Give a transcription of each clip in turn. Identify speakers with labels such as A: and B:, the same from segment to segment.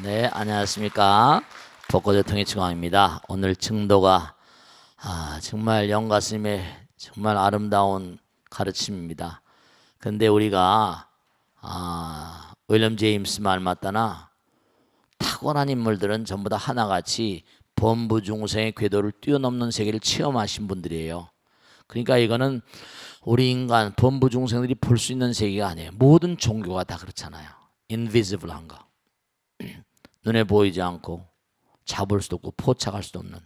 A: 네, 안녕하십니까. 벚꽃대통의 증왕입니다. 오늘 증도가 정말 영가스님의 정말 아름다운 가르침입니다. 근데 우리가 윌리엄 제임스 말 맞다나 탁월한 인물들은 전부 다 하나같이 범부중생의 궤도를 뛰어넘는 세계를 체험하신 분들이에요. 그러니까 이거는 우리 인간 범부중생들이 볼 수 있는 세계가 아니에요. 모든 종교가 다 그렇잖아요. 인비지블한 거. 눈에 보이지 않고 잡을 수도 없고 포착할 수도 없는,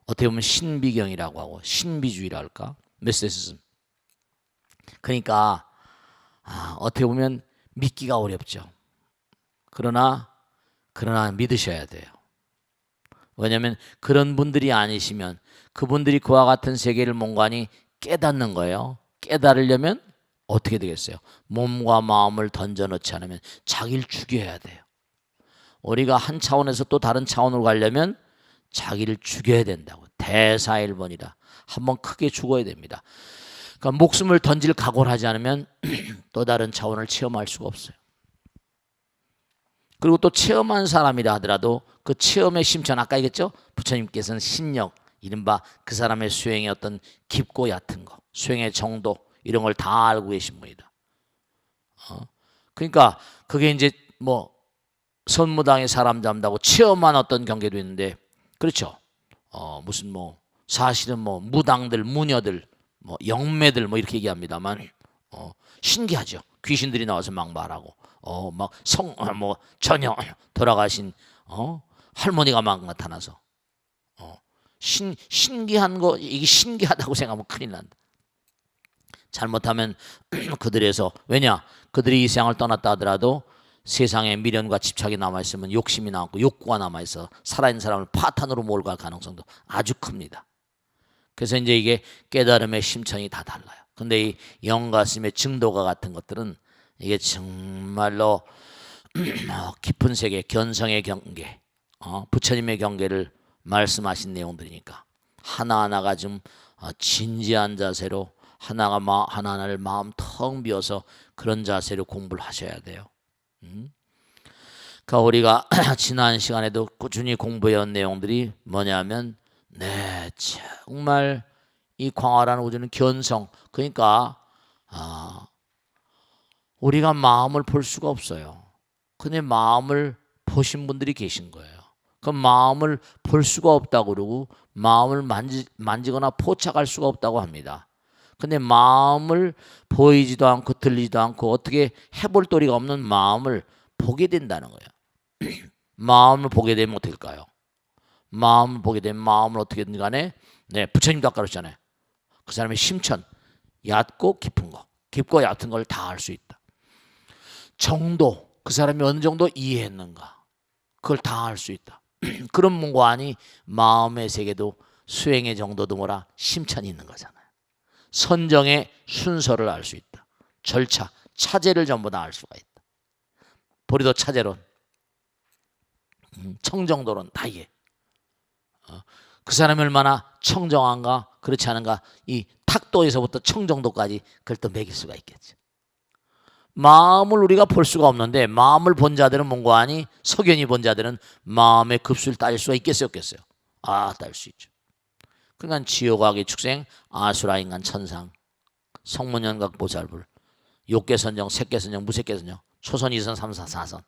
A: 어떻게 보면 신비경이라고 하고 신비주의라 할까, 미스티시즘. 그러니까 어떻게 보면 믿기가 어렵죠. 그러나 믿으셔야 돼요. 왜냐하면 그런 분들이 아니시면 그분들이 그와 같은 세계를 몽관히 깨닫는 거예요. 깨달으려면 어떻게 되겠어요? 몸과 마음을 던져놓지 않으면 자기를 죽여야 돼요. 우리가 한 차원에서 또 다른 차원으로 가려면 자기를 죽여야 된다고. 대사일본이라 한번 크게 죽어야 됩니다. 그러니까 목숨을 던질 각오를 하지 않으면 또 다른 차원을 체험할 수가 없어요. 그리고 또 체험한 사람이라 하더라도 그 체험의 심천, 아까 얘기했죠? 부처님께서는 신력, 이른바 그 사람의 수행의 어떤 깊고 얕은 거, 수행의 정도, 이런 걸 다 알고 계신 분이다. 그러니까 그게 이제 뭐 선무당에 사람 잡는다고 체험한 어떤 경계도 있는데, 그렇죠? 무슨 뭐 사실은 뭐 무당들, 무녀들, 뭐 영매들 뭐 이렇게 얘기합니다만 신기하죠. 귀신들이 나와서 막 말하고 막 뭐 전혀 돌아가신 할머니가 막 나타나서 신기한 거, 이게 신기하다고 생각하면 큰일 난다. 잘못하면 그들에서, 왜냐, 그들이 이 세상을 떠났다 하더라도 세상에 미련과 집착이 남아있으면 욕심이 남고 욕구가 남아있어 살아있는 사람을 파탄으로 몰고 갈 가능성도 아주 큽니다. 그래서 이제 이게 깨달음의 심천이 다 달라요. 근데 이 영가스님의 증도가 같은 것들은 이게 정말로 깊은 세계, 견성의 경계, 부처님의 경계를 말씀하신 내용들이니까 하나하나가 좀 진지한 자세로 하나하나를 마음 텅 비워서 그런 자세로 공부를 하셔야 돼요. 그러니까 우리가 지난 시간에도 꾸준히 공부해온 내용들이 뭐냐면, 정말 이 광활한 우주는 견성, 그러니까 우리가 마음을 볼 수가 없어요. 근데 마음을 보신 분들이 계신 거예요. 그 마음을 볼 수가 없다고 그러고 마음을 만지거나 포착할 수가 없다고 합니다. 근데 마음을 보이지도 않고 들리지도 않고 어떻게 해볼 도리가 없는 마음을 보게 된다는 거예요. 마음을 보게 되면 어떻게 될까요? 마음을 보게 되면 마음을 어떻게든 간에, 부처님도 아까 그러셨잖아요. 그 사람의 심천, 얕고 깊은 거, 깊고 얕은 걸 다 알 수 있다. 정도, 그 사람이 어느 정도 이해했는가, 그걸 다 알 수 있다. 그런 문관이 마음의 세계도 수행의 정도도 뭐라 심천이 있는 거잖아요. 선정의 순서를 알 수 있다. 절차, 차제를 전부 다 알 수가 있다. 보리도 차제론, 청정도론 다 이해. 그 사람이 얼마나 청정한가 그렇지 않은가, 이 탁도에서부터 청정도까지 그걸 또 매길 수가 있겠죠. 마음을 우리가 볼 수가 없는데 마음을 본 자들은 문관이, 석연히 본 자들은 마음의 급수를 따질 수가 있겠어요, 없겠어요? 따질 수 있죠. 그러니까 지옥악의 축생, 아수라 인간 천상, 성문연각 보살불, 욕계선정, 색계선정, 무색계선정, 초선, 이선, 삼선, 사선,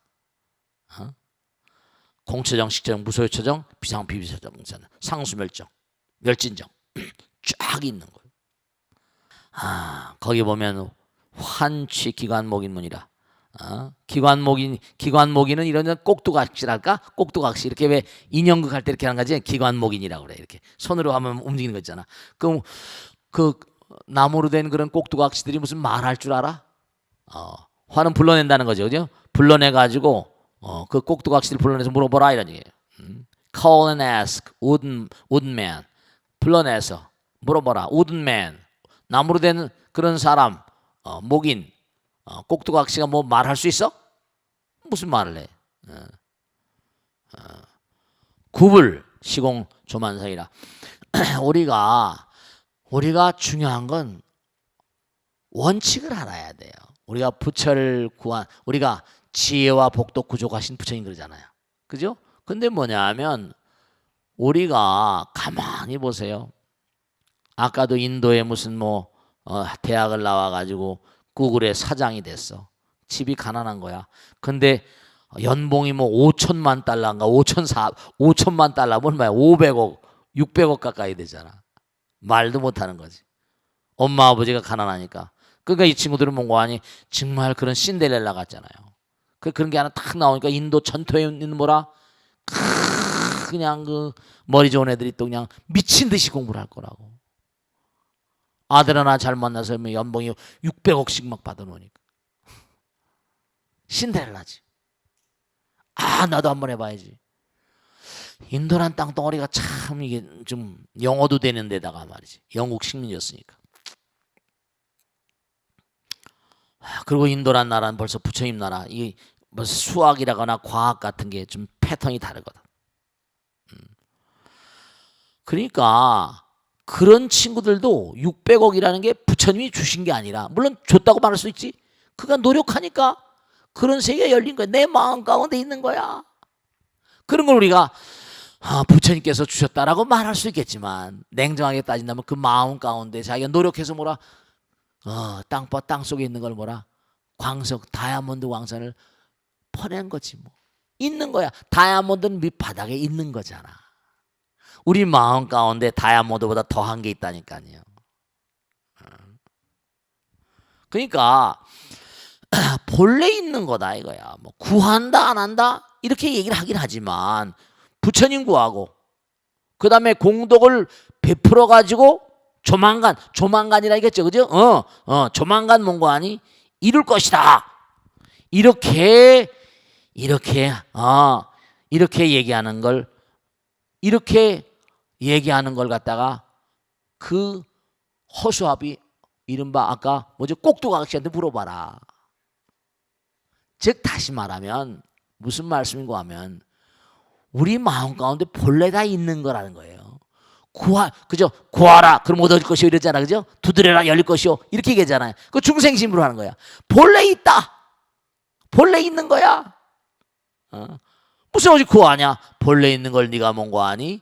A: 공처정, 식처정, 무소유처정, 비상, 비비처정, 상수멸정, 멸진정 쫙 있는 거예요. 거기 보면 환취 기관목인문이라, 기관목인은 이런 꼭두각시랄까? 꼭두각시, 이렇게 왜 인형극 할 때 이렇게 하는 거지? 기관목인이라고 그래. 이렇게 손으로 하면 움직이는 거 있잖아. 그럼 그 나무로 된 그런 꼭두각시들이 무슨 말할 줄 알아? 화는 불러낸다는 거죠, 그죠? 불러내 가지고 그 꼭두각시들 불러내서 물어보라, 이런 얘기예요. Call and ask, wooden man. 불러내서 물어보라, wooden man. 나무로 된 그런 사람, 목인, 꼭두각시가 뭐 말할 수 있어? 무슨 말을 해? 구불 시공 조만사이라. 우리가 중요한 건 원칙을 알아야 돼요. 우리가 부처를 구한, 우리가 지혜와 복도 구족하신 부처님 그러잖아요. 그죠? 근데 뭐냐 하면 우리가 가만히 보세요. 아까도 인도에 무슨 대학을 나와가지고 구글의 사장이 됐어. 집이 가난한 거야. 근데 연봉이 5천만 달러인가 5천만 달러면 얼마야? 500억 600억 가까이 되잖아. 말도 못하는 거지. 엄마 아버지가 가난하니까. 그러니까 이 친구들은 뭔가 하니 정말 그런 신데렐라 같잖아요. 그런 게 하나 탁 나오니까 인도 전토에 있는 그냥 그 머리 좋은 애들이 또 그냥 미친 듯이 공부를 할 거라고. 아들 하나 잘 만나서 연봉이 600억씩 막 받아놓으니까. 신데렐라지. 나도 한번 해봐야지. 인도란 땅덩어리가 참 이게 좀 영어도 되는 데다가 말이지. 영국 식민지였으니까. 그리고 인도란 나라는 벌써 부처님 나라. 이 뭐 수학이라거나 과학 같은 게 좀 패턴이 다르거든. 그러니까 그런 친구들도 600억이라는 게 부처님이 주신 게 아니라, 물론 줬다고 말할 수 있지. 그가 노력하니까 그런 세계가 열린 거야. 내 마음 가운데 있는 거야. 그런 걸 우리가 부처님께서 주셨다라고 말할 수 있겠지만, 냉정하게 따진다면 그 마음 가운데 자기가 노력해서 땅 속에 있는 걸 광석 다이아몬드 광선을 퍼낸 거지 뭐. 있는 거야. 다이아몬드는 밑바닥에 있는 거잖아. 우리 마음 가운데 다이아몬드보다 더한 게 있다니까요. 그러니까 본래 있는 거다 이거야. 구한다 안 한다 이렇게 얘기를 하긴 하지만, 부처님 구하고 그 다음에 공덕을 베풀어 가지고 조만간이라겠죠, 그죠? 조만간 뭔가 하니 이룰 것이다. 이렇게 얘기하는 걸, 갖다가 그 허수아비 이른바 아까 꼭두가 아저씨한테 물어봐라. 즉 다시 말하면 무슨 말씀인가 하면 우리 마음 가운데 본래 다 있는 거라는 거예요. 구하라 그럼 얻을 것이요 이러잖아, 그죠? 두드려라 열릴 것이요 이렇게 얘기하잖아요. 그 중생심으로 하는 거야. 본래 있다. 본래 있는 거야. 무슨 어디 구하냐? 본래 있는 걸 네가 뭔가 하니?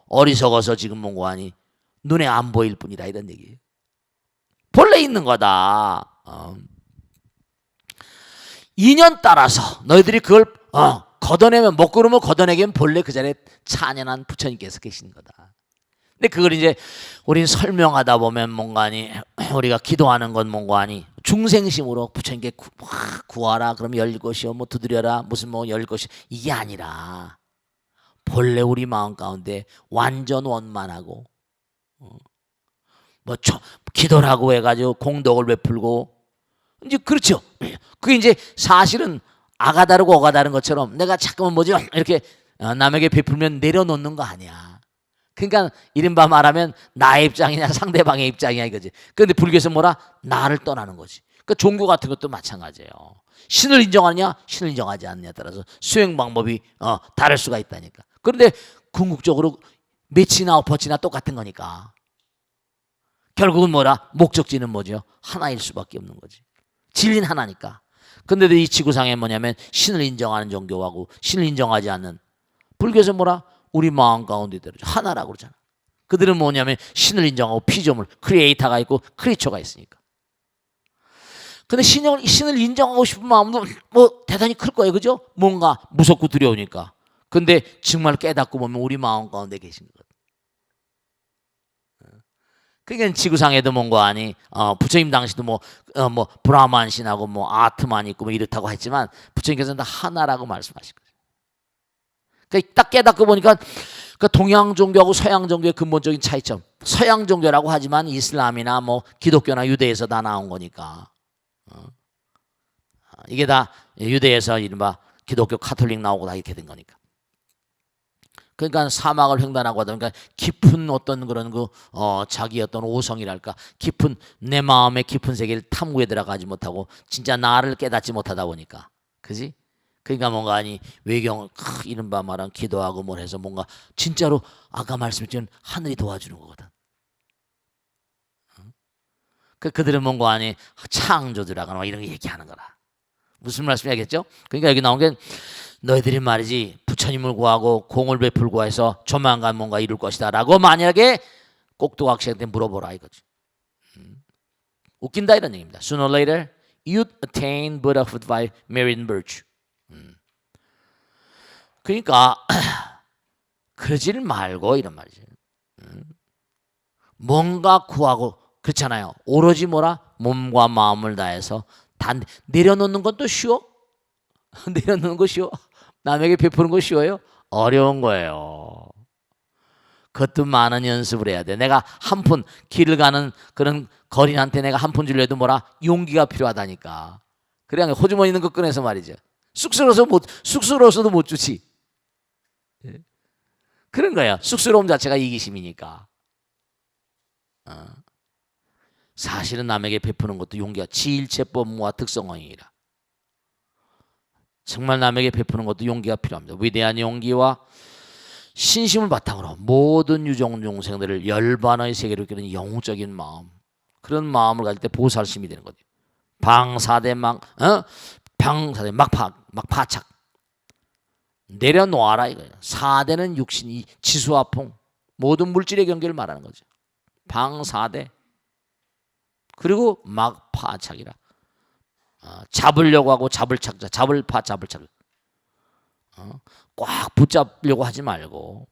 A: 어리석어서 지금 뭔가 하니? 눈에 안 보일 뿐이다 이런 얘기예요. 본래 있는 거다. 인연 따라서 너희들이 그걸 걷어내면, 먹구름을 걷어내기면 본래 그 자리에 찬연한 부처님께서 계시는 거다. 근데 그걸 이제 우린 설명하다 보면 뭔가 하니, 우리가 기도하는 건 뭔가 하니 중생심으로 부처님께 구하라 그러면 열릴 것이요 두드려라 무슨 열릴 것이, 이게 아니라 본래 우리 마음 가운데 완전 원만하고 기도라고 해가지고 공덕을 베풀고 이제 그렇죠. 그게 이제 사실은 아가 다르고 어가 다른 것처럼 내가 자꾸만 이렇게 남에게 베풀면 내려놓는 거 아니야. 그러니까 이른바 말하면 나의 입장이냐 상대방의 입장이냐 이거지. 그런데 불교에서 나를 떠나는 거지. 그러니까 종교 같은 것도 마찬가지예요. 신을 인정하느냐 신을 인정하지 않느냐에 따라서 수행 방법이 다를 수가 있다니까. 그런데 궁극적으로 매치나 엎어치나 똑같은 거니까 결국은 목적지는 뭐죠? 하나일 수밖에 없는 거지. 진리는 하나니까. 근데도 이 지구상에 뭐냐면 신을 인정하는 종교하고 신을 인정하지 않는, 불교에서 우리 마음 가운데 들어죠. 하나라고 그러잖아. 그들은 뭐냐면 신을 인정하고 피조물, 크리에이터가 있고 크리처가 있으니까. 근데 신을 인정하고 싶은 마음도 대단히 클 거예요. 그죠? 뭔가 무섭고 두려우니까. 근데 정말 깨닫고 보면 우리 마음 가운데 계신 거거든. 그러니까 지구상에도 뭔가 아니 부처님 당시도 브라만 신하고 아트만 있고 이렇다고 했지만 부처님께서는 다 하나라고 말씀하신 거예요. 그러니까 딱 깨닫고 보니까 그 동양 종교하고 서양 종교의 근본적인 차이점. 서양 종교라고 하지만 이슬람이나 기독교나 유대에서 다 나온 거니까. 이게 다 유대에서 이른바 기독교 카톨릭 나오고 다 이렇게 된 거니까. 그러니까 사막을 횡단하고 하다 보니까 깊은 어떤 그런 자기 어떤 오성이랄까, 깊은 내 마음의 깊은 세계를 탐구해 들어가지 못하고 진짜 나를 깨닫지 못하다 보니까, 그지? 그러니까 뭔가 아니 외경 이른바 말한 기도하고 뭘 해서 뭔가 진짜로 아까 말씀드린 하늘이 도와주는 거거든. 그들은 뭔가 아니 창조주라거나 이런 거 얘기하는 거라. 무슨 말씀이 알겠죠? 그러니까 여기 나온 게 너희들이 말이지 부처님을 구하고 공을 베풀고 해서 조만간 뭔가 이룰 것이다 라고 만약에 꼭두각시한테 물어보라 이거지. 웃긴다 이런 얘기입니다. Sooner or later you'd attain Buddhahood by merit and virtue. 그러니까 그러질 말고 이런 말이죠. 뭔가 구하고 그렇잖아요. 오로지 뭐라? 몸과 마음을 다해서 다 내려놓는 건 또 쉬워? 내려놓는 거 쉬워? 남에게 베푸는 거 쉬워요? 어려운 거예요. 그것도 많은 연습을 해야 돼. 내가 한 푼 길을 가는 그런 거린한테 내가 한 푼 주려 해도 뭐라? 용기가 필요하다니까. 그래 호주머니 있는 거 꺼내서 말이죠. 쑥스러워서도 못 주지. 그런 거야. 쑥스러움 자체가 이기심이니까. 사실은 남에게 베푸는 것도 용기가 지일체법무와 특성어이라. 정말 남에게 베푸는 것도 용기가 필요합니다. 위대한 용기와 신심을 바탕으로 모든 유종 용생들을 열반의 세계로 이끄는 영웅적인 마음, 그런 마음을 가질 때 보살심이 되는 거죠. 방사대 막파착 내려놓아라 이거예요. 사대는 육신이 지수와 풍 모든 물질의 경계를 말하는 거죠. 방사대 그리고 막파착이라. 잡으려고 하고 잡을 착자, 잡을 착. 꽉 붙잡려고 하지 말고.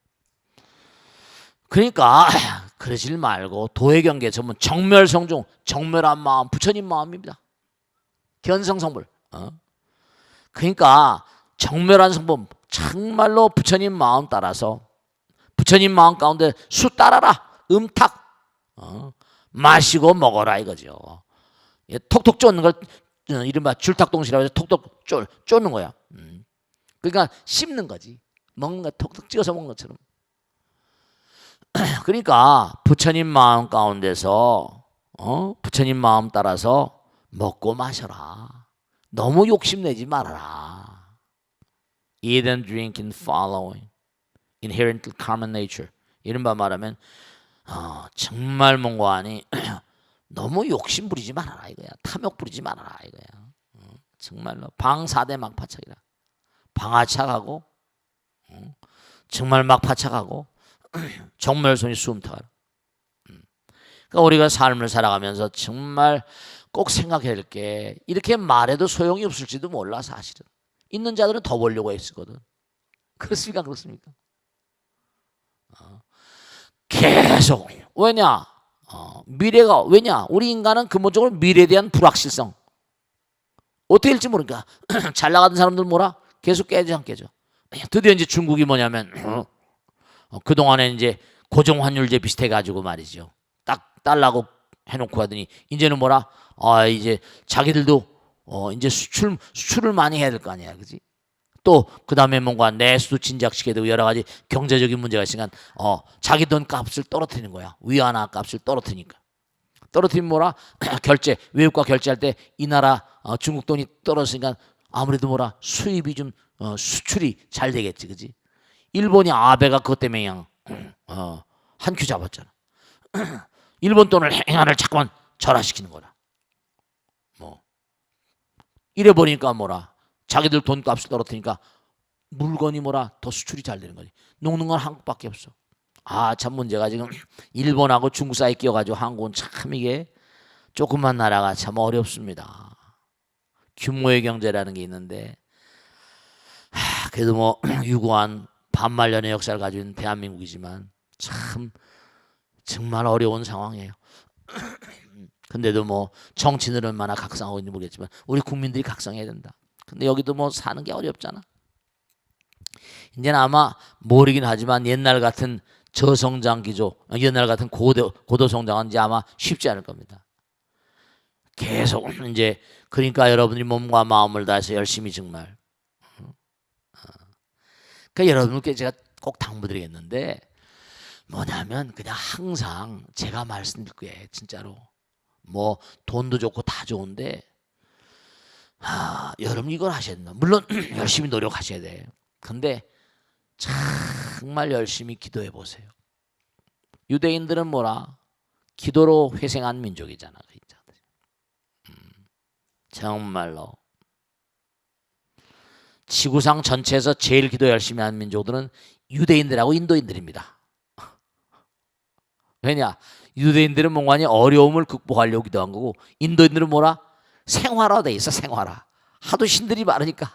A: 그러니까 그러질 말고 도의 경계 전문 정멸성중, 정멸한 마음, 부처님 마음입니다. 견성성불. 그러니까 정멸한 성품 정말로 부처님 마음 따라서 부처님 마음 가운데 수 따라라. 음탁. 마시고 먹어라 이거죠. 톡톡 쫓는 걸 이른바 줄탁동시라고 해서 톡톡 쫓는 거야. 그러니까 씹는 거지. 먹는 거 톡톡 찍어서 먹는 것처럼. 그러니까 부처님 마음 가운데서 부처님 마음 따라서 먹고 마셔라. 너무 욕심내지 말아라. Eat and drink in following inherent common nature. 이른바 말하면 정말 뭔가하니 너무 욕심 부리지 말아라 이거야. 탐욕 부리지 말아라 이거야. 정말로 방사대 막파착이라. 방아착하고 정말 막파착하고 정멸손이 숨터가라. 그러니까 우리가 삶을 살아가면서 정말 꼭 생각해야 될 게 이렇게 말해도 소용이 없을지도 몰라. 사실은 있는 자들은 더 벌려고 했거든. 그렇습니까? 그렇습니까? 계속 왜냐? 미래가 왜냐? 우리 인간은 근본적으로 미래에 대한 불확실성 어떻게 될지 모르니까 잘 나가던 사람들 뭐라? 계속 깨져 안 깨져. 드디어 이제 중국이 뭐냐면 그동안에 이제 고정환율제 비슷해 가지고 말이죠. 딱 달라고 해놓고 하더니 이제는 뭐라? 이제 자기들도 이제 수출을 많이 해야 될 거 아니야, 그지? 또 그다음에 뭔가 내수도 진작시켜야 되고 여러 가지 경제적인 문제가 있으니까 자기 돈 값을 떨어뜨리는 거야. 위안화 값을 떨어뜨리니까. 떨어뜨리면 뭐라? 결제 외국과 결제할 때 이 나라 중국 돈이 떨어졌으니까 아무래도 뭐라 수입이 좀 수출이 잘 되겠지, 그지? 일본이 아베가 그것 때문에 그냥 한 큐 잡았잖아. 일본 돈을 행안을 자꾸만 절하시키는 거라. 뭐 이래 버리니까 뭐라? 자기들 돈값을 떨어뜨리니까 물건이 뭐라 더 수출이 잘 되는 거지. 녹는 건 한국밖에 없어. 참 문제가 지금 일본하고 중국 사이에 끼어가지고 한국은 참 이게 조그만 나라가 참 어렵습니다. 규모의 경제라는 게 있는데 그래도 뭐 유구한 반말년의 역사를 가지고 있는 대한민국이지만 참 정말 어려운 상황이에요. 근데도 뭐 정치는 얼마나 각성하고 있는지 모르겠지만 우리 국민들이 각성해야 된다. 근데 여기도 뭐 사는 게 어렵잖아. 이제는 아마 모르긴 하지만 옛날 같은 저성장 기조, 옛날 같은 고도 성장은 이제 아마 쉽지 않을 겁니다. 계속 이제 그러니까 여러분들이 몸과 마음을 다해서 열심히 정말. 그러니까 여러분께 제가 꼭 당부드리겠는데 뭐냐면 그냥 항상 제가 말씀드릴 거예요. 진짜로 뭐 돈도 좋고 다 좋은데 여러분 이걸 하셔야 된다. 물론 열심히 노력하셔야 돼요. 근데 정말 열심히 기도해 보세요. 유대인들은 뭐라? 기도로 회생한 민족이잖아. 정말로 지구상 전체에서 제일 기도 열심히 하는 민족들은 유대인들하고 인도인들입니다. 왜냐? 유대인들은 뭔가니 어려움을 극복하려고 기도한 거고, 인도인들은 뭐라? 생활화돼 있어. 생활화. 하도 신들이 많으니까,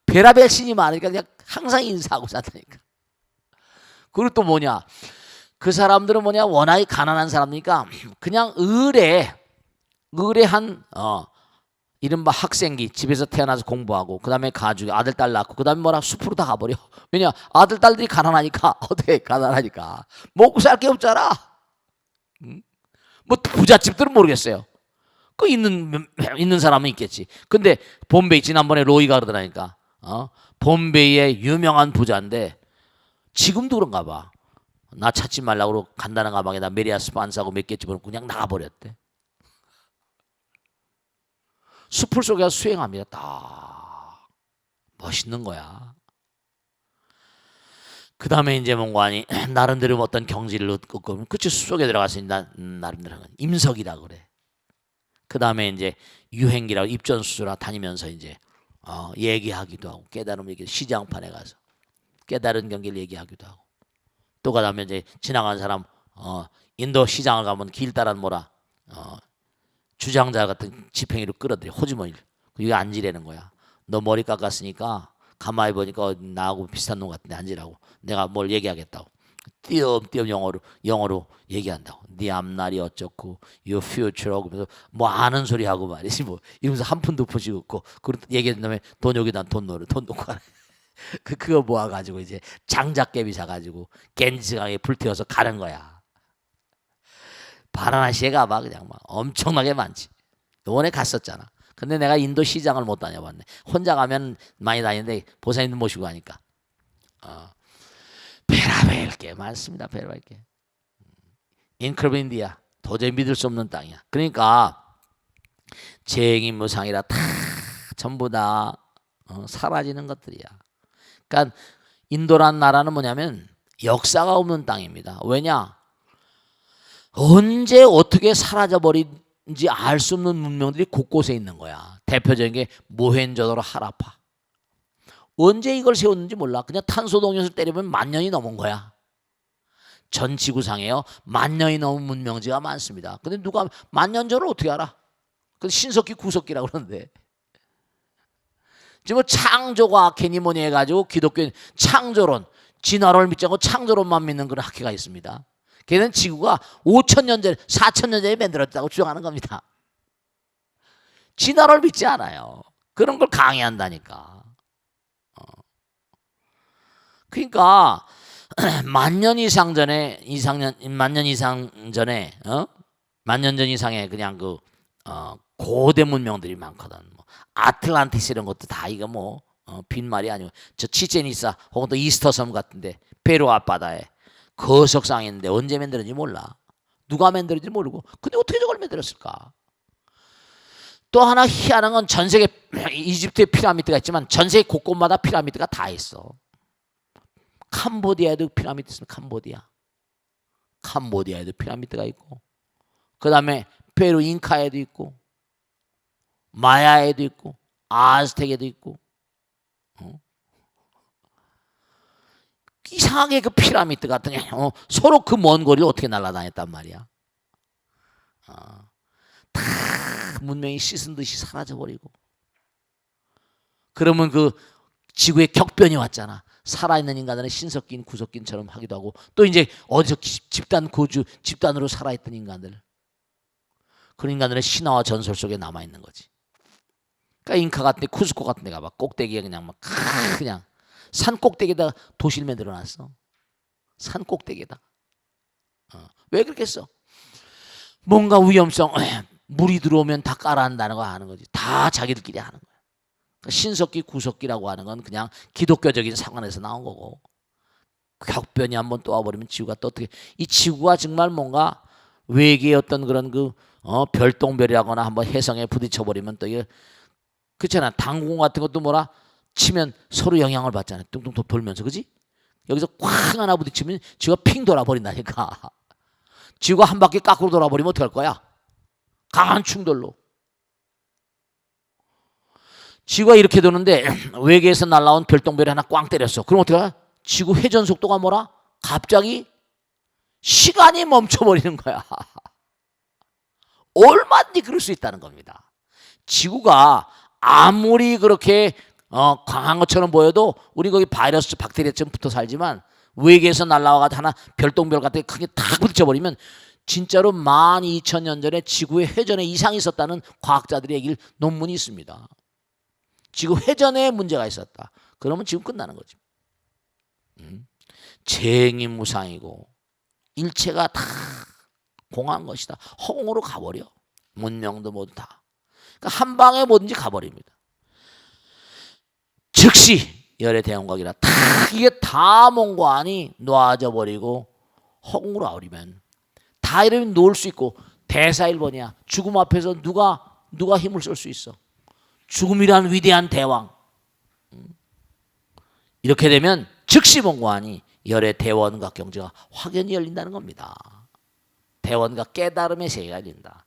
A: 베라벨 신이 많으니까 그냥 항상 인사하고 산다니까. 그리고 또 뭐냐? 그 사람들은 뭐냐? 워낙에 가난한 사람이니까 그냥 의뢰한 이른바 학생기, 집에서 태어나서 공부하고, 그 다음에 가족이 아들 딸 낳고, 그 다음에 뭐라? 숲으로 다 가버려. 왜냐? 아들 딸들이 가난하니까. 어떻게 가난하니까 먹고 살 게 없잖아. 뭐 부잣집들은 모르겠어요. 그 있는 사람은 있겠지. 근데 bombe이, 지난번에 로이가 그러더라니까, bombe이의 유명한 부자인데 지금도 그런가 봐. 나 찾지 말라고 간단한 가방에다 메리아스 반사고 몇 개 집어넣고 그냥 나가버렸대. 숲을 속에 수행합니다. 딱 멋있는 거야. 그 다음에 이제 뭔가 아니 나름대로 어떤 경지를 얻고, 그치, 숲 속에 들어가서 나름대로 임석이라 그래. 그 다음에 이제 유행기라고 입전수소라 다니면서 이제 얘기하기도 하고, 깨달음 얘기, 시장판에 가서 깨달은 경기를 얘기하기도 하고, 또 그다음에 이제 지나간 사람 인도 시장을 가면 길 따라 뭐라 주장자 같은 지팽이로 끌어들여 호주머니를. 이게 앉으라는 거야. 너 머리 깎았으니까 가만히 보니까 나하고 비슷한 놈 같은데 앉으라고. 내가 뭘 얘기하겠다고. 띄엄띄엄 영어로 얘기한다고. 네 앞날이 어쩌고, your future라고 하면서 뭐 아는 소리 하고 말이지 뭐 이러면서 한 푼도 푸지 없고, 그리고 얘기한 다음에 돈 여기다 돈 넣으래. 돈 넣고 가래. 그거 모아가지고 이제 장작개비 사가지고 겐지강에 불태워서 가는 거야. 바라나시에 가봐. 그냥 막 엄청나게 많지. 너네 갔었잖아. 근데 내가 인도 시장을 못 다녀봤네. 혼자 가면 많이 다니는데 보사님들 모시고 가니까 베라벨 게 많습니다. 베라벨 게. 인크레빈디아, 도저히 믿을 수 없는 땅이야. 그러니까 재행임무상이라 다 전부 다 사라지는 것들이야. 그러니까 인도란 나라는 뭐냐면 역사가 없는 땅입니다. 왜냐? 언제 어떻게 사라져버린지 알 수 없는 문명들이 곳곳에 있는 거야. 대표적인 게 모헨조다로 하라파. 언제 이걸 세웠는지 몰라. 그냥 탄소동력을 때리면 10,000년이 넘은 거야. 전 지구상에요 10,000년이 넘은 문명지가 많습니다. 근데 누가 10,000년 전을 어떻게 알아? 그 신석기 구석기라고 그러는데, 지금 창조과 괜히 뭐니 해가지고 기독교 창조론, 진화론을 믿지 않고 창조론만 믿는 그런 학회가 있습니다. 걔는 지구가 5,000년 전, 4,000년 전에 만들었다고 주장하는 겁니다. 진화론을 믿지 않아요. 그런 걸 강의한다니까. 그러니까 10,000년 이상 전에, 10,000년 이상 전에, 10,000년 전 이상의 그냥 고대 문명들이 많거든. 뭐 아틀란티스 이런 것도 다 이거 뭐 빈말이 아니고, 저 치첸이사 혹은 또 이스터 섬 같은데 페루 앞바다에 거석상이 있는데 언제 만들었는지 몰라. 누가 만들었는지 모르고. 근데 어떻게 저걸 만들었을까? 또 하나 희한한 건 전 세계, 이집트에 피라미드가 있지만 전 세계 곳곳마다 피라미드가 다 있어. 캄보디아에도 피라미드 있습니다. 캄보디아에도 피라미드가 있고, 그 다음에 페루 잉카에도 있고, 마야에도 있고, 아즈텍에도 있고. 이상하게 그 피라미드 같은 게 서로 그 먼 거리를 어떻게 날아다녔단 말이야. 다 문명이 씻은 듯이 사라져버리고. 그러면 그 지구에 격변이 왔잖아. 살아있는 인간들은 신석기인 구석기인처럼 하기도 하고, 또 이제 어디서 집단으로 살아있던 인간들, 그런 인간들은 신화와 전설 속에 남아있는 거지. 그러니까 잉카 같은 데, 쿠스코 같은 데 가봐. 꼭대기에 그냥 막 그냥 산 꼭대기에다 도시를 만들어놨어. 산 꼭대기에다. 왜 그렇게 했어? 뭔가 위험성, 물이 들어오면 다 깔아한다는 거 아는 거지. 다 자기들끼리 하는 거야. 그러니까 신석기, 구석기라고 하는 건 그냥 기독교적인 상황에서 나온 거고, 격변이 한번 또 와버리면 지구가 또 어떻게, 이 지구가 정말 뭔가 외계의 어떤 그런 별똥별이라거나 한번 해성에 부딪혀버리면 또 이게, 그렇잖아. 당공 같은 것도 뭐라 치면 서로 영향을 받잖아요. 뚱뚱 돌면서, 그지? 여기서 쾅 하나 부딪히면 지구가 핑 돌아버린다니까. 지구가 한 바퀴 거꾸로 돌아버리면 어떡할 거야? 강한 충돌로. 지구가 이렇게 도는데 외계에서 날아온 별똥별이 하나 꽝 때렸어. 그럼 어떻게 할까? 지구 회전 속도가 뭐라? 갑자기 시간이 멈춰버리는 거야. 얼마든지 그럴 수 있다는 겁니다. 지구가 아무리 그렇게 강한 것처럼 보여도 우리 거기 바이러스 박테리아처럼 붙어 살지만 외계에서 날아와가지고 하나 별똥별 같은 게 크게 탁 부딪혀버리면 진짜로 12,000년 전에 지구의 회전에 이상이 있었다는 과학자들이 얘기를 논문이 있습니다. 지구 회전에 문제가 있었다. 그러면 지금 끝나는 거지. 쟁이무상이고 일체가 다 공한 것이다. 허공으로 가버려. 문명도 모두 다. 그러니까 한 방에 뭐든지 가버립니다. 즉시 열의 대원각이라 다 이게 다 몽관이 놓아져 버리고 허공으로 아우리면 다 이러면 놓을 수 있고 대사일번이야. 죽음 앞에서 누가 힘을 쓸 수 있어. 죽음이란 위대한 대왕. 이렇게 되면 즉시 몽관이 열의 대원각 경제가 확연히 열린다는 겁니다. 대원각 깨달음의 세계가 열린다.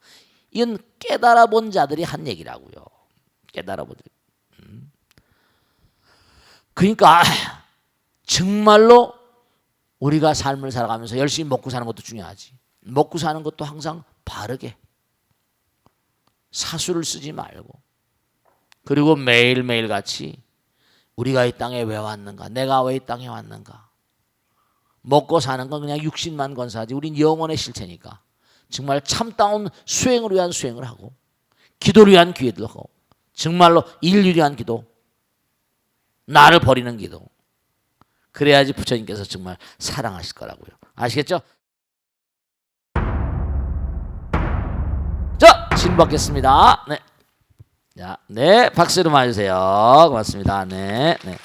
A: 이건 깨달아 본 자들이 한 얘기라고요. 깨달아 본 자들. 그러니까 정말로 우리가 삶을 살아가면서 열심히 먹고 사는 것도 중요하지. 먹고 사는 것도 항상 바르게 사수를 쓰지 말고 그리고 매일매일 같이 우리가 이 땅에 왜 왔는가? 내가 왜 이 땅에 왔는가? 먹고 사는 건 그냥 육신만 건사하지 우린 영혼의 실체니까 정말 참다운 수행을 위한 수행을 하고 기도를 위한 기도를 하고 정말로 인류를 위한 기도 나를 버리는 기도 그래야지 부처님께서 정말 사랑하실 거라고요. 아시겠죠? 자, 질문 받겠습니다. 네. 자, 네, 박수로 맞으세요. 고맙습니다. 네, 네.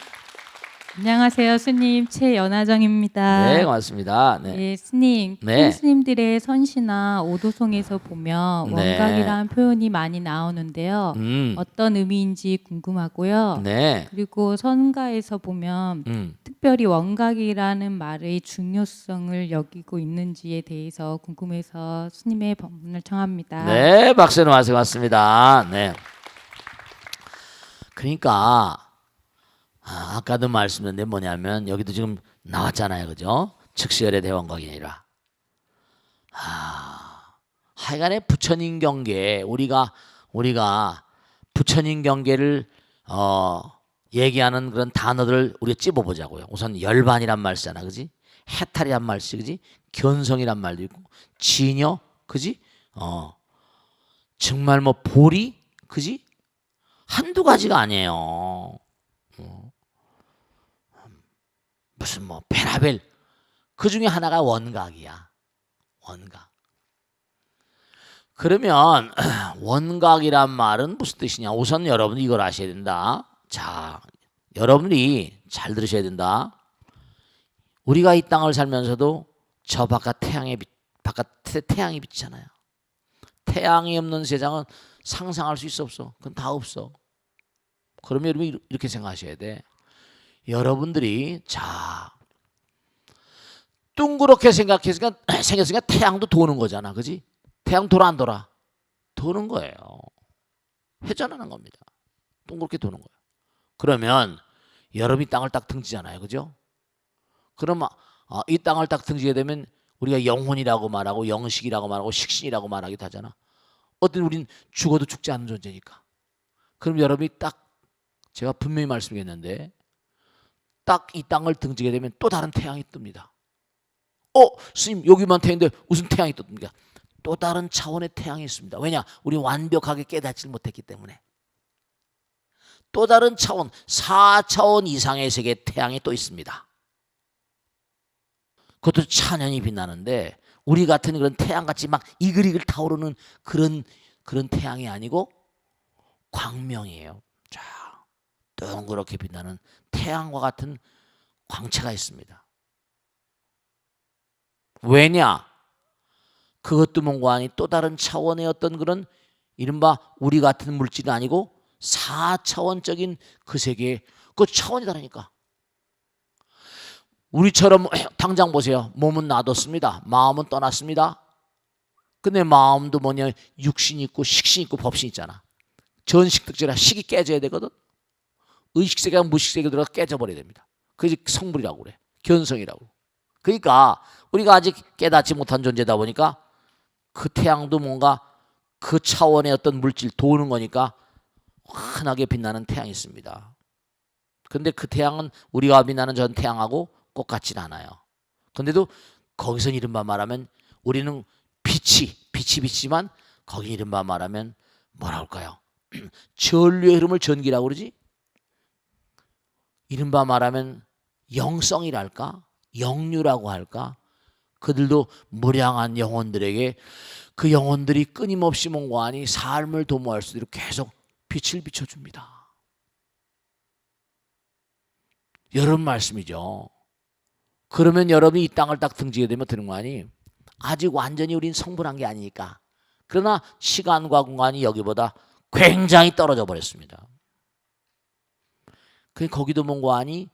B: 안녕하세요, 스님 최연아정입니다.
A: 네, 고맙습니다. 네,
B: 네, 스님,
A: 네.
B: 스님들의 선시나 오도송에서 보면
A: 네.
B: 원각이라는 표현이 많이 나오는데요. 어떤 의미인지 궁금하고요.
A: 네,
B: 그리고 선가에서 보면 특별히 원각이라는 말의 중요성을 여기고 있는지에 대해서 궁금해서 스님의 법문을 청합니다.
A: 네, 박수로 맞으세요. 고맙습니다. 네. 그러니까 아까도 말씀드렸는데 뭐냐면 여기도 지금 나왔잖아요, 그죠? 즉시열의 대원각이 아니라 하여간에 부처님 경계 우리가 부처님 경계를 얘기하는 그런 단어들을 우리가 찝어보자고요. 우선 열반이란 말 쓰잖아, 그지? 해탈이란 말 쓰지, 그지? 견성이란 말도 있고 진여, 그지? 정말 뭐 보리, 그지? 한두 가지가 아니에요. 무슨 뭐 베라벨 그 중에 하나가 원각이야. 원각. 그러면 원각이란 말은 무슨 뜻이냐? 우선 여러분이 이걸 아셔야 된다. 자, 여러분이 잘 들으셔야 된다. 우리가 이 땅을 살면서도 저 바깥에 태양이 비치잖아요. 태양이 없는 세상은 상상할 수 있어 없어? 그건 다 없어. 그러면 여러분이 이렇게 생각하셔야 돼. 여러분들이 자 둥그렇게 생겼으니까 태양도 도는 거잖아, 그지? 태양 돌아 안 돌아? 도는 거예요. 회전하는 겁니다. 둥그렇게 도는 거예요. 그러면 여러분이 땅을 딱 등지잖아요, 그죠? 그럼 이 땅을 딱 등지게 되면 우리가 영혼이라고 말하고 영식이라고 말하고 식신이라고 말하기도 하잖아. 어떤 우린 죽어도 죽지 않는 존재니까. 그럼 여러분이 딱 제가 분명히 말씀드렸는데 딱 이 땅을 등지게 되면 또 다른 태양이 뜹니다. 스님 여기만 태양인데 무슨 태양이 뜹니까? 또 다른 차원의 태양이 있습니다. 왜냐? 우리 완벽하게 깨닫지 못했기 때문에. 또 다른 차원, 4차원 이상의 세계의 태양이 또 있습니다. 그것도 찬연히 빛나는데 우리 같은 그런 태양같이 막 이글이글 타오르는 그런 태양이 아니고 광명이에요. 자, 동그랗게 빛나는 태양과 같은 광채가 있습니다. 왜냐? 그것도 뭔가 아니 또 다른 차원의 어떤 그런 이른바 우리 같은 물질이 아니고 4차원적인 그 세계의 그 차원이 다르니까. 우리처럼 당장 보세요. 몸은 놔뒀습니다. 마음은 떠났습니다. 근데 마음도 뭐냐? 육신이 있고 식신이 있고 법신이 있잖아. 전식특질이라 식이 깨져야 되거든. 의식세계가 무식세계로 들어가 깨져버려야 됩니다. 그게 성불이라고 그래. 견성이라고. 그러니까 우리가 아직 깨닫지 못한 존재다 보니까 그 태양도 뭔가 그 차원의 어떤 물질 도는 거니까 환하게 빛나는 태양이 있습니다. 근데 그 태양은 우리가 빛나는 전 태양하고 똑같진 않아요. 근데도 거기서 이른바 말하면 우리는 빛이지만 거기 이른바 말하면 뭐라 할까요? 전류의 흐름을 전기라고 그러지? 이른바 말하면 영성이랄까? 영류라고 할까? 그들도 무량한 영혼들에게 그 영혼들이 끊임없이 몽고하니 삶을 도모할 수 있도록 계속 빛을 비춰줍니다. 여러분 말씀이죠. 그러면 여러분이 이 땅을 딱 등지게 되면 되는 거 아니? 아직 완전히 우린 성불한 게 아니니까. 그러나 시간과 공간이 여기보다 굉장히 떨어져 버렸습니다. 거기도 뭔가 하니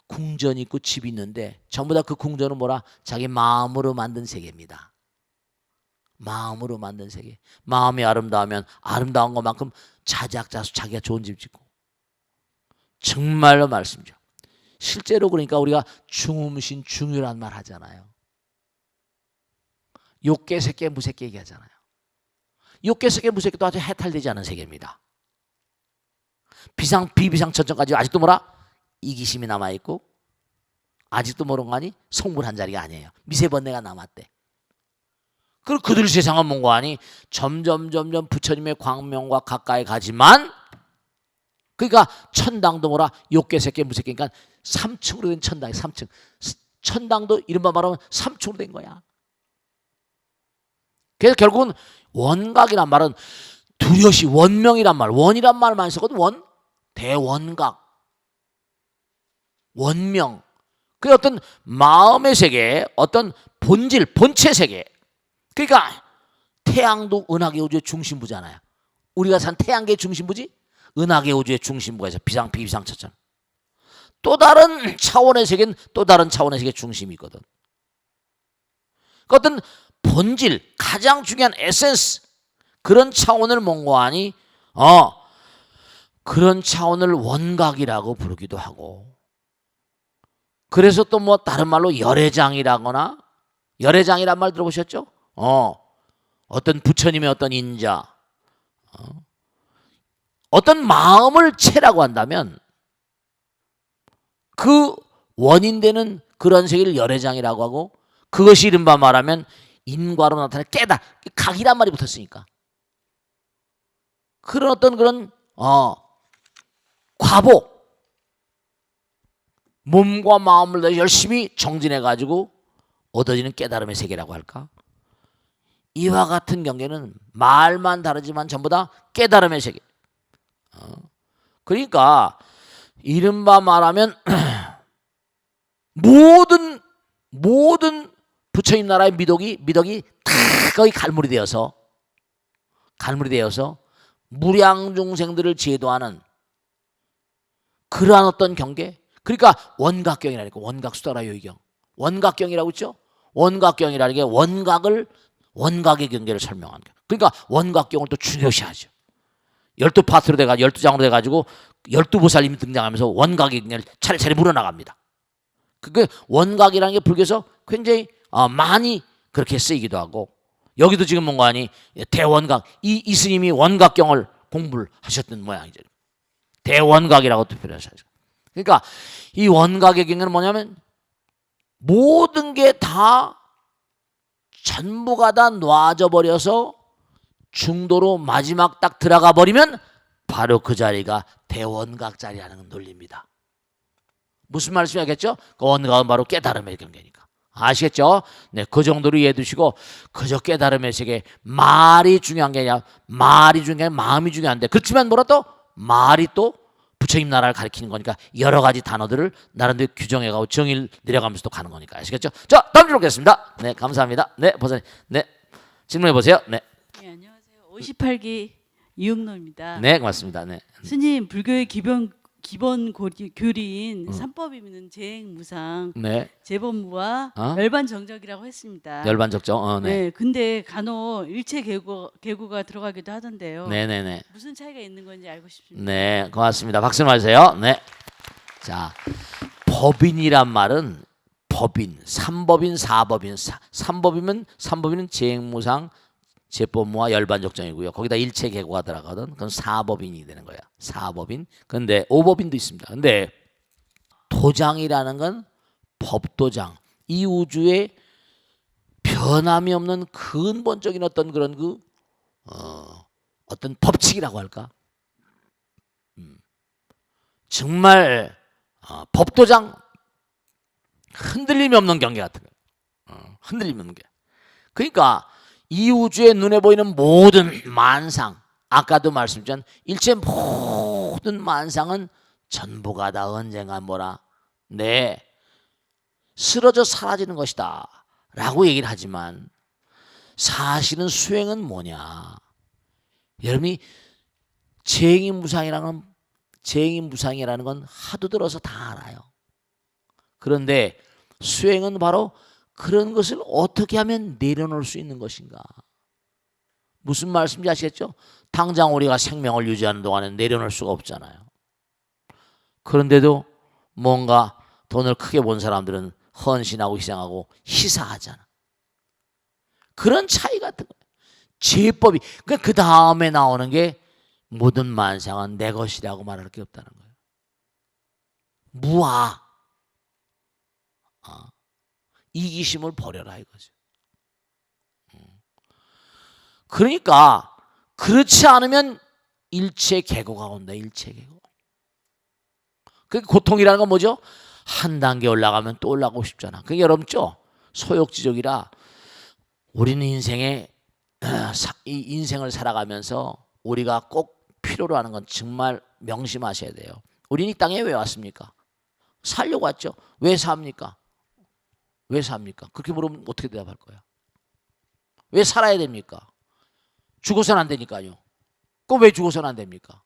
A: 궁전이 있고 집이 있는데 전부 다 그 궁전은 뭐라? 자기 마음으로 만든 세계입니다. 마음으로 만든 세계. 마음이 아름다우면 아름다운 것만큼 자작자수 자기가 좋은 집 짓고. 정말로 말씀이죠. 실제로 그러니까 우리가 중음신 중유란 말 하잖아요. 욕계 새끼 무새끼 얘기하잖아요. 욕계 새끼 무새끼도 아주 해탈되지 않은 세계입니다. 비비상천천까지 아직도 뭐라? 이기심이 남아있고 아직도 모르는 거 아니? 성불한 자리가 아니에요. 미세번뇌가 남았대. 그리고 그들 세상은 뭔가 하니 점점 부처님의 광명과 가까이 가지만 그러니까 천당도 뭐라? 욕계 새끼 무새끼 그러니까 3층으로 된 천당이 3층. 천당도 이른바 말하면 3층으로 된 거야. 그래서 결국은 원각이란 말은 두려시 원명이란 말, 원이란 말만 쓰거든. 원, 대원각, 원명. 그 어떤 마음의 세계, 어떤 본질, 본체 세계. 그러니까 태양도 은하계 우주의 중심부잖아요. 우리가 산 태양계의 중심부지, 은하계 우주의 중심부가 있어. 비상천천. 또 다른 차원의 세계는 또 다른 차원의 세계의 중심이 있거든. 그 어떤 본질, 가장 중요한 에센스, 그런 차원을 몽고하니 그런 차원을 원각이라고 부르기도 하고, 그래서 또 뭐 다른 말로 열애장이라거나, 열애장이란 말 들어보셨죠? 어떤 부처님의 어떤 인자, 어떤 마음을 채라고 한다면 그 원인되는 그런 세계를 열애장이라고 하고, 그것이 이른바 말하면 인과로 나타나는 깨달, 각이란 말이 붙었으니까 그런 어떤 그런 과보, 몸과 마음을 더 열심히 정진해 가지고 얻어지는 깨달음의 세계라고 할까? 이와 같은 경계는 말만 다르지만 전부 다 깨달음의 세계. 그러니까 이른바 말하면 모든 부처님 나라의 미덕이 다 거의 갈무리 되어서 무량 중생들을 제도하는 그러한 어떤 경계. 그러니까 원각경이라니까. 원각수다라 요의경. 원각경이라고 있죠. 원각경이라는 게 원각의 경계를 설명하는 거예요. 그러니까 원각경을 또 중요시하죠. 12파트로 돼가지고 12장으로 돼가지고 12보살님이 등장하면서 원각의 경계를 차례차례 물어나갑니다. 그게 원각이라는 게 불교에서 굉장히 많이 그렇게 쓰이기도 하고, 여기도 지금 뭔가 하니 대원각, 이 스님이 원각경을 공부를 하셨던 모양이죠. 대원각이라고 또 표현하셨죠. 그러니까 이 원각의 경계는 뭐냐면 모든 게 다 전부가 다 놔져 버려서 중도로 마지막 딱 들어가 버리면 바로 그 자리가 대원각 자리라는 논리입니다. 무슨 말씀이겠죠? 그 원각은 바로 깨달음의 경계니까. 아시겠죠? 네, 그 정도로 이해해 두시고, 그저 깨달음의 세계, 말이 중요한 게 아니라 말이 중요한 게 아니라 마음이 중요한데, 그렇지만 뭐라 또 말이 또 부처님 나라를 가리키는 거니까 여러 가지 단어들을 나름대로 규정해가고 정의를 내려가면서 또 가는 거니까. 아시겠죠? 자, 다음 질문 보겠습니다. 네, 감사합니다. 네, 보세요. 네, 질문해 보세요. 네.
C: 네, 안녕하세요. 58기 이육로입니다.
A: 네, 고맙습니다. 네.
C: 스님, 불교의 기본 교리인 삼법이면 재행무상,
A: 네.
C: 재법무와
A: 어?
C: 열반정적이라고 했습니다.
A: 열반적정. 네.
C: 네, 근데 간혹 일체계구가 들어가기도 하던데요.
A: 네네네.
C: 무슨 차이가 있는 건지 알고 싶습니다.
A: 네, 고맙습니다. 박수 맞으세요. 네. 자, 법인이란 말은 법인, 삼법인, 사법인, 삼법인은 재행무상, 재법무와 열반적정이고요. 거기다 일체계고가 들어가거든. 그건 사법인이 되는 거야. 사법인. 근데 오법인도 있습니다. 근데 도장이라는 건 법도장. 이 우주에 변함이 없는 근본적인 어떤 그런 어떤 법칙이라고 할까? 정말 법도장 흔들림이 없는 경계 같은 거예요. 흔들림이 없는 게. 그러니까 이 우주에 눈에 보이는 모든 만상, 아까도 말씀드렸지만 일체 모든 만상은 전부가 다 언젠가 뭐라 쓰러져 사라지는 것이다 라고 얘기를 하지만 사실은 수행은 뭐냐. 여러분이 재행이 무상이라는 건 하도 들어서 다 알아요. 그런데 수행은 바로 그런 것을 어떻게 하면 내려놓을 수 있는 것인가. 무슨 말씀인지 아시겠죠? 당장 우리가 생명을 유지하는 동안에 내려놓을 수가 없잖아요. 그런데도 뭔가 돈을 크게 본 사람들은 헌신하고 희생하고 희사하잖아. 그런 차이 같은 거예요. 제법이. 그 다음에 나오는 게 모든 만상은 내 것이라고 말할 게 없다는 거예요. 무아. 이기심을 버려라 이거죠. 그러니까 그렇지 않으면 일체계고가 온다. 일체계고. 그 고통이라는 건 뭐죠? 한 단계 올라가면 또 올라가고 싶잖아. 그게 여러분죠? 소욕지족이라 우리는 이 인생을 살아가면서 우리가 꼭 필요로 하는 건 정말 명심하셔야 돼요. 우리는 이 땅에 왜 왔습니까? 살려고 왔죠. 왜 삽니까? 왜 삽니까? 그렇게 물으면 어떻게 대답할 거야? 왜 살아야 됩니까? 죽어서는 안 되니까요. 그럼 왜 죽어서는 안 됩니까?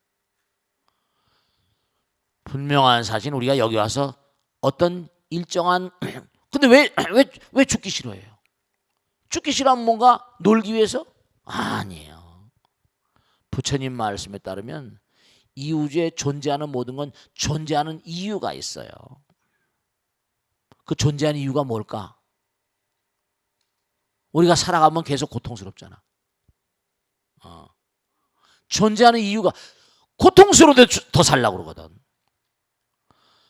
A: 분명한 사실 우리가 여기 와서 어떤 일정한 근데 왜 죽기 싫어해요? 죽기 싫어하면 뭔가 놀기 위해서? 아니에요. 부처님 말씀에 따르면 이 우주에 존재하는 모든 건 존재하는 이유가 있어요. 그 존재하는 이유가 뭘까? 우리가 살아가면 계속 고통스럽잖아. 존재하는 이유가 고통스러운데 더 살려고 그러거든.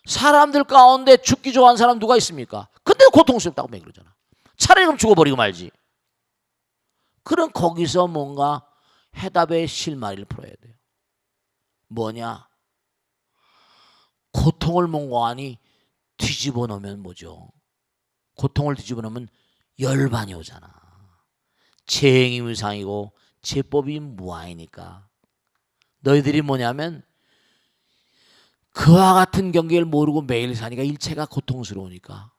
A: 사람들 가운데 죽기 좋아하는 사람 누가 있습니까? 근데 고통스럽다고 막 그러잖아. 차라리 그럼 죽어버리고 말지. 그럼 거기서 뭔가 해답의 실마리를 풀어야 돼요. 뭐냐? 고통을 몽고하니 뒤집어 놓으면 뭐죠? 고통을 뒤집어 놓으면 열반이 오잖아. 재행이 무상이고 제법이 무아이니까 너희들이 뭐냐면 그와 같은 경계를 모르고 매일 사니까 일체가 고통스러우니까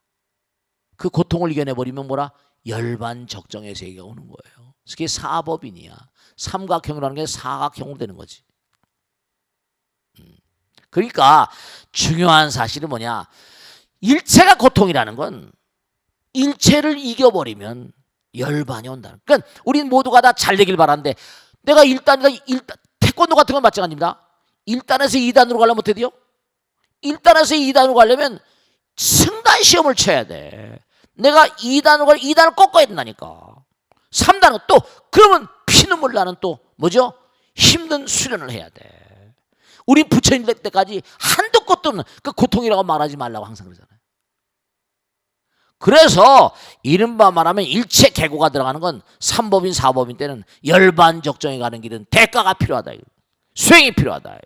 A: 그 고통을 이겨내버리면 뭐라? 열반적정의 세계가 오는 거예요. 그게 사법인이야. 삼각형이라는 게 사각형으로 되는 거지. 그러니까 중요한 사실은 뭐냐? 일체가 고통이라는 건 일체를 이겨버리면 열반이 온다. 그러니까 우린 모두가 다 잘 되길 바라는데 내가 1단이다 태권도 같은 건 마찬가지입니다. 1단에서 2단으로 가려면 어떻게 돼요? 1단에서 2단으로 가려면 승단 시험을 쳐야 돼. 내가 2단을 꺾어야 된다니까. 3단은 또 그러면 피눈물 나는 또 뭐죠? 힘든 수련을 해야 돼. 우리 부처님 될 때까지 한도 끝도 없는 그 고통이라고 말하지 말라고 항상 그러잖아요. 그래서 이른바 말하면 일체계고가 들어가는 건 삼법인 사법인 때는 열반적정에 가는 길은 대가가 필요하다. 수행이 필요하다.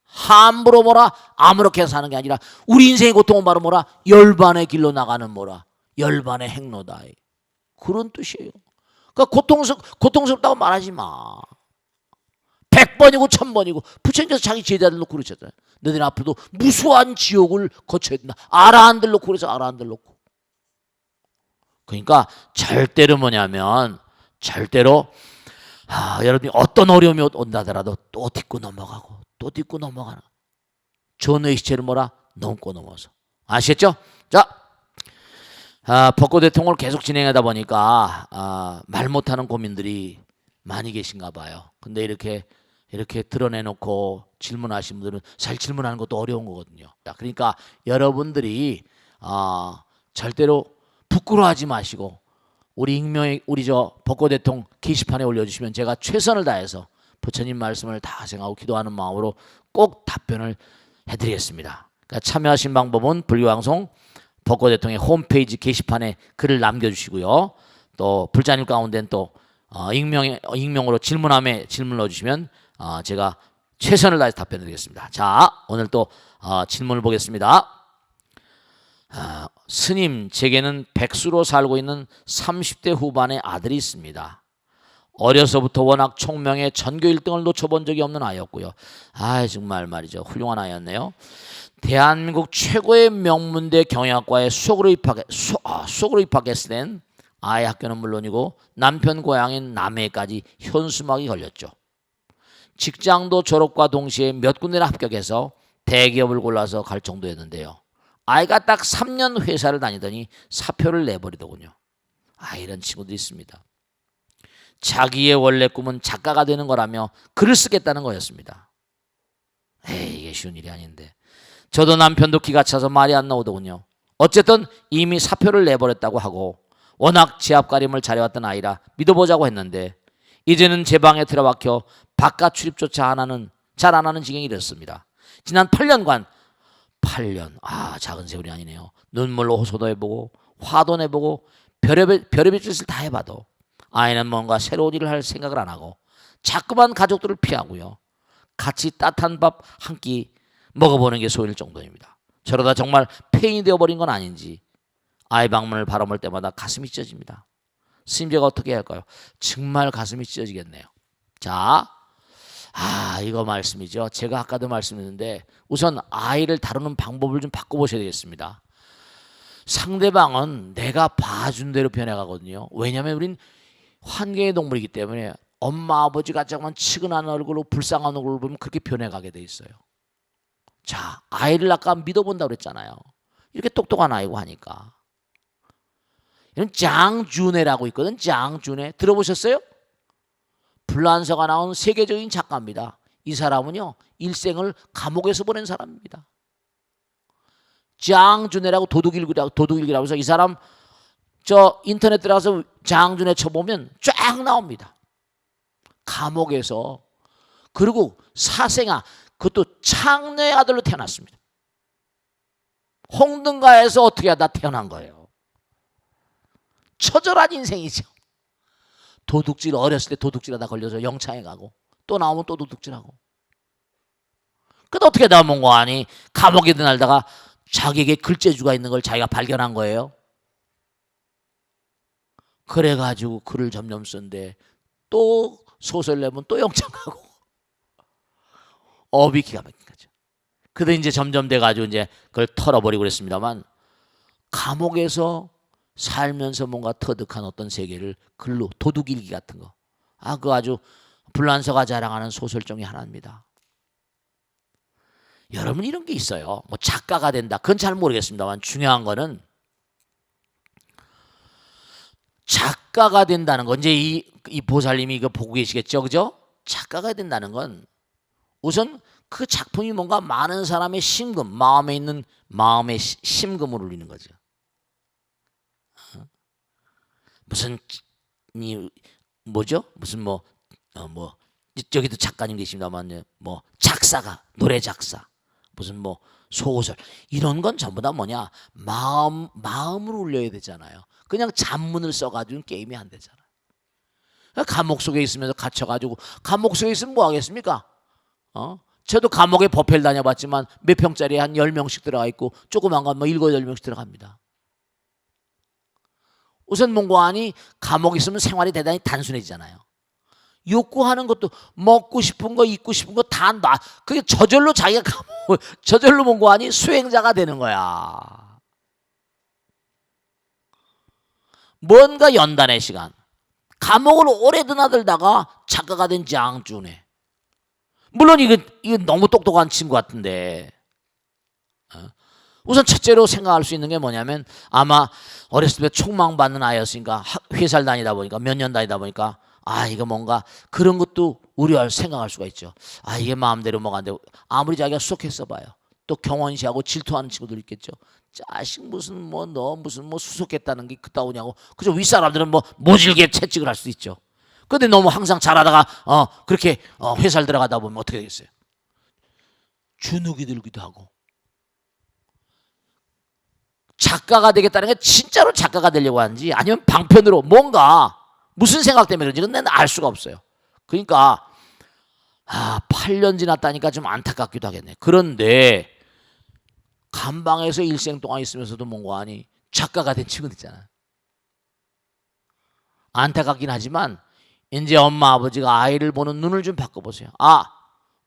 A: 함부로 뭐라 아무렇게 사는 게 아니라 우리 인생의 고통은 바로 뭐라 열반의 길로 나가는 뭐라 열반의 행로다. 그런 뜻이에요. 그러니까 고통스럽다고 말하지 마. 100번이고 1000번이고 부처님께서 자기 제자들 놓고 그러셨잖아요. 너희들 앞으로도 무수한 지옥을 거쳐야 된다. 아라한들 놓고 그래서 아라한들 놓고. 그러니까 절대로 뭐냐면 절대로 여러분이 어떤 어려움이 온다 하더라도 또 딛고 넘어가고 또 딛고 넘어가는 존 웨이 시체를 뭐라 넘고 넘어서. 아시겠죠? 자, 벚꽃 대통령을 계속 진행하다 보니까 말 못하는 고민들이 많이 계신가 봐요. 근데 이렇게 드러내놓고 질문하신 분들은 사실 질문하는 것도 어려운 거거든요. 자, 그러니까 여러분들이 절대로 부끄러워하지 마시고 우리 저 벚꽃 대통령 게시판에 올려주시면 제가 최선을 다해서 부처님 말씀을 다 생각하고 기도하는 마음으로 꼭 답변을 해드리겠습니다. 그러니까 참여하신 방법은 불교방송 벚꽃 대통령의 홈페이지 게시판에 글을 남겨주시고요. 또 불자님 가운데는 또 익명으로 질문함에 질문 넣어주시면 제가 최선을 다해서 답변드리겠습니다. 자, 오늘 또 질문을 보겠습니다. 스님, 제게는 백수로 살고 있는 30대 후반의 아들이 있습니다. 어려서부터 워낙 총명해 전교 1등을 놓쳐본 적이 없는 아이였고요. 정말 말이죠. 훌륭한 아이였네요. 대한민국 최고의 명문대 경영학과에 수석으로 입학했을 땐 아이 학교는 물론이고 남편 고향인 남해까지 현수막이 걸렸죠. 직장도 졸업과 동시에 몇 군데나 합격해서 대기업을 골라서 갈 정도였는데요. 아이가 딱 3년 회사를 다니더니 사표를 내버리더군요. 이런 친구들이 있습니다. 자기의 원래 꿈은 작가가 되는 거라며 글을 쓰겠다는 거였습니다. 이게 쉬운 일이 아닌데. 저도 남편도 기가 차서 말이 안 나오더군요. 어쨌든 이미 사표를 내버렸다고 하고 워낙 지압가림을 잘해왔던 아이라 믿어보자고 했는데 이제는 제 방에 들어박혀 바깥 출입조차 잘 안 하는 지경이 됐습니다. 지난 8년간 8년, 작은 세월이 아니네요. 눈물로 호소도 해보고 화도 내보고 별의별 짓을 다 해봐도 아이는 뭔가 새로운 일을 할 생각을 안 하고 자꾸만 가족들을 피하고요. 같이 따뜻한 밥 한 끼 먹어보는 게 소일 정도입니다. 저러다 정말 폐인이 되어버린 건 아닌지 아이 방문을 바라볼 때마다 가슴이 찢어집니다. 스님, 제가 어떻게 해야 할까요? 정말 가슴이 찢어지겠네요. 자, 이거 말씀이죠. 제가 아까도 말씀드렸는데 우선 아이를 다루는 방법을 좀 바꿔보셔야 되겠습니다. 상대방은 내가 봐준 대로 변해가거든요. 왜냐하면 우린 환경의 동물이기 때문에 엄마 아버지가 잠깐 치근한 얼굴로 불쌍한 얼굴을 보면 그렇게 변해가게 돼 있어요. 자, 아이를 아까 믿어본다고 그랬잖아요. 이렇게 똑똑한 아이고 하니까. 이런 장준회라고 있거든. 장준회 들어보셨어요? 불란서가 나온 세계적인 작가입니다. 이 사람은요 일생을 감옥에서 보낸 사람입니다. 장준회라고 도둑일기라고 해서 이 사람 저 인터넷 들어가서 장준회 쳐보면 쫙 나옵니다. 감옥에서. 그리고 사생아, 그것도 창녀의 아들로 태어났습니다. 홍등가에서 어떻게 하다 태어난 거예요. 처절한 인생이죠. 도둑질, 어렸을 때 도둑질하다 걸려서 영창에 가고 또 나오면 또 도둑질하고. 그래도 어떻게 나온 거 아니? 감옥에 들어가다가 자기에게 글재주가 있는 걸 자기가 발견한 거예요. 그래가지고 글을 점점 쓴데 또 소설 내면 또 영창 가고 업이 기가 막힌 거죠. 그래도 이제 점점 돼가지고 이제 그걸 털어버리고 그랬습니다만 감옥에서 살면서 뭔가 터득한 어떤 세계를 글로 도둑일기 같은 거. 그거 아주 불란서가 자랑하는 소설 중에 하나입니다. 여러분 이런 게 있어요. 뭐 작가가 된다. 그건 잘 모르겠습니다만 중요한 거는 작가가 된다는 건 이제 이 보살님이 이거 보고 계시겠죠, 그죠? 작가가 된다는 건 우선 그 작품이 뭔가 많은 사람의 심금, 마음에 있는 마음의 심금을 울리는 거죠. 무슨 뭐죠? 무슨 저기도 작가님 계십니다만 뭐 작사가 노래 작사 무슨 뭐 소설 이런 건 전부 다 뭐냐 마음으로 울려야 되잖아요. 그냥 잡문을 써가지고 게임이 안 되잖아요. 감옥 속에 있으면서 갇혀가지고 감옥 속에 있으면 뭐 하겠습니까? 저도 감옥에 법회를 다녀봤지만 몇 평짜리 한 10명씩 들어가 있고 조그만 건 뭐 7, 10명씩 들어갑니다. 우선 뭔가하니 감옥에 있으면 생활이 대단히 단순해지잖아요. 욕구하는 것도 먹고 싶은 거 입고 싶은 거 다 놔. 그게 저절로 자기가 저절로 뭔가하니 수행자가 되는 거야. 뭔가 연단의 시간. 감옥을 오래 드나들다가 작가가 된 장준회. 물론 이거 너무 똑똑한 친구 같은데 우선 첫째로 생각할 수 있는 게 뭐냐면 아마 어렸을 때 촉망받는 아이였으니까 회사를 다니다 보니까 몇 년 다니다 보니까 이거 뭔가 그런 것도 우려할 생각할 수가 있죠. 이게 마음대로 뭐가 안 되고 아무리 자기가 수석했어 봐요. 또 경원시하고 질투하는 친구들 있겠죠. 자식 무슨 뭐 너 무슨 뭐 수석했다는 게 그따오냐고 그저 윗사람들은 뭐 모질게 채찍을 할 수 있죠. 근데 너무 항상 잘하다가 그렇게 회사를 들어가다 보면 어떻게 되겠어요? 주눅이 들기도 하고 작가가 되겠다는 게 진짜로 작가가 되려고 하는지 아니면 방편으로 뭔가 무슨 생각 때문에 그런지 그건 알 수가 없어요. 그러니까 8년 지났다니까 좀 안타깝기도 하겠네. 그런데 감방에서 일생 동안 있으면서도 뭔가 하니 작가가 된 친구들 있잖아. 안타깝긴 하지만 이제 엄마 아버지가 아이를 보는 눈을 좀 바꿔보세요.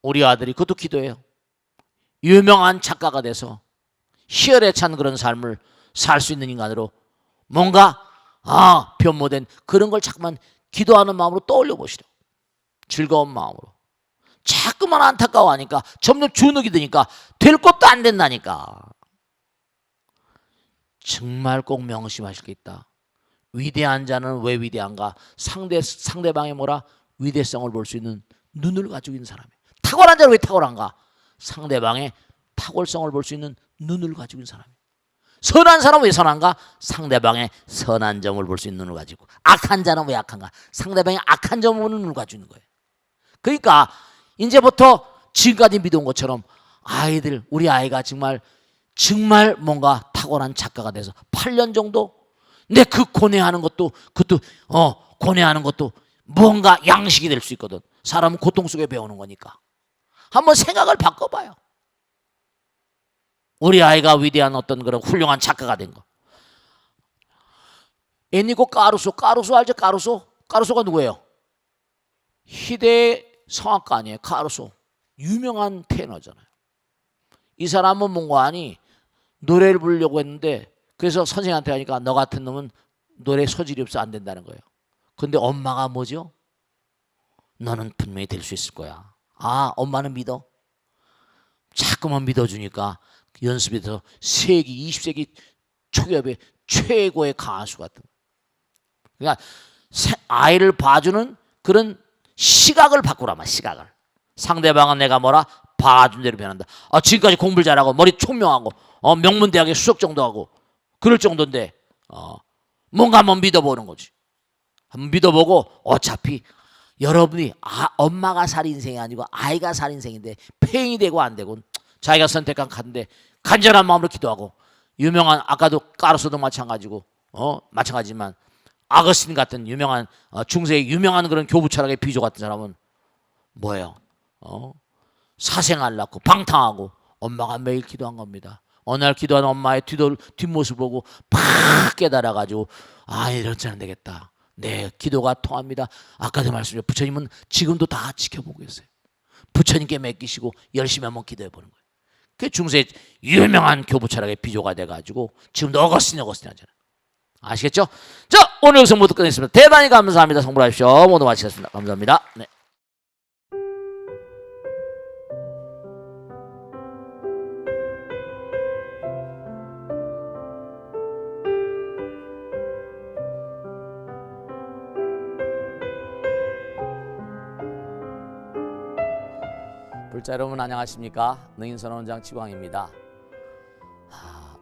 A: 우리 아들이 그것도 기도해요. 유명한 작가가 돼서 희열에 찬 그런 삶을 살 수 있는 인간으로 뭔가 변모된 그런 걸 자꾸만 기도하는 마음으로 떠올려 보시려. 즐거운 마음으로. 자꾸만 안타까워하니까 점점 주눅이 드니까 될 것도 안 된다니까. 정말 꼭 명심하실 게 있다. 위대한 자는 왜 위대한가? 상대방의 위대성을 볼 수 있는 눈을 가지고 있는 사람이에요. 탁월한 자는 왜 탁월한가? 상대방의 탁월성을 볼 수 있는 눈을 가지고 있는 사람이에요. 선한 사람은 왜 선한가? 상대방의 선한 점을 볼 수 있는 눈을 가지고. 악한 자는 왜 악한가? 상대방의 악한 점을 보는 눈을 가지고 있는 거예요. 그러니까 이제부터 지금까지 믿어온 것처럼 우리 아이가 정말 뭔가 탁월한 작가가 돼서 8년 정도 내 그 고뇌하는 것도 고뇌하는 것도 뭔가 양식이 될 수 있거든. 사람은 고통 속에 배우는 거니까. 한번 생각을 바꿔봐요. 우리 아이가 위대한 어떤 그런 훌륭한 작가가 된 거. 에니고 까루소 알죠? 까루소가 누구예요? 희대의 성악가 아니에요? 까루소. 유명한 테너잖아요. 이 사람은 뭔가 하니 노래를 부르려고 했는데 그래서 선생님한테 하니까 너 같은 놈은 노래 소질이 없어 안 된다는 거예요. 근데 엄마가 뭐죠? 너는 분명히 될 수 있을 거야. 엄마는 믿어. 자꾸만 믿어주니까 연습에서 20세기 초기업의 최고의 가수 같은. 그러니까 아이를 봐주는 그런 시각을 바꾸라마. 시각을. 상대방은 내가 봐준 대로 변한다. 지금까지 공부를 잘하고 머리 총명하고 명문대학에 수석 정도 하고 그럴 정도인데 뭔가 한번 믿어보는 거지. 한번 믿어보고 어차피 여러분이 엄마가 살 인생이 아니고 아이가 살 인생인데 팽이 되고 안 되고 자기가 선택한 카드인데 간절한 마음으로 기도하고 유명한 아까도 까루소도 마찬가지지만 아거스틴 같은 유명한 중세의 유명한 그런 교부 철학의 비조 같은 사람은 뭐예요? 사생활 낳고 방탕하고 엄마가 매일 기도한 겁니다. 어느 날 기도하는 엄마의 뒷모습을 보고 팍 깨달아가지고 이렇지 않으면 되겠다. 네, 기도가 통합니다. 아까도 말씀드렸죠. 부처님은 지금도 다 지켜보고 계세요. 부처님께 맡기시고 열심히 한번 기도해 보는 거예요. 그 중세 유명한 교부 철학의 비조가 돼가지고 지금도 어거스틴 하잖아요. 아시겠죠? 자, 오늘 여기서 모두 끝냈습니다. 대단히 감사합니다. 성불하십시오. 모두 마치겠습니다. 감사합니다. 네. 불자 여러분 안녕하십니까? 능인선원장 치광입니다.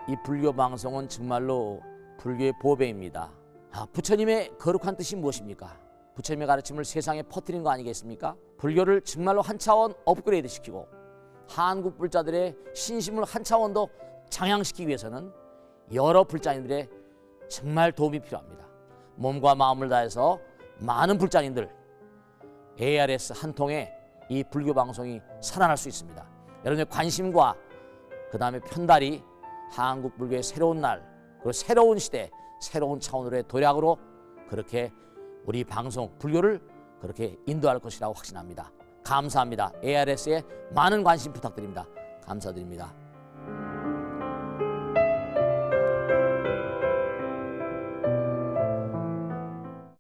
A: 이 불교 방송은 정말로 불교의 보배입니다. 부처님의 거룩한 뜻이 무엇입니까? 부처님의 가르침을 세상에 퍼뜨린 거 아니겠습니까? 불교를 정말로 한 차원 업그레이드 시키고 한국 불자들의 신심을 한 차원 더 장향시키기 위해서는 여러 불자님들의 정말 도움이 필요합니다. 몸과 마음을 다해서 많은 불자님들 ARS 한 통에 이 불교 방송이 살아날 수 있습니다. 여러분의 관심과 그 다음에 편달이 한국 불교의 새로운 날 그리고 새로운 시대 새로운 차원으로의 도약으로 그렇게 우리 방송 불교를 그렇게 인도할 것이라고 확신합니다. 감사합니다. ARS에 많은 관심 부탁드립니다. 감사드립니다.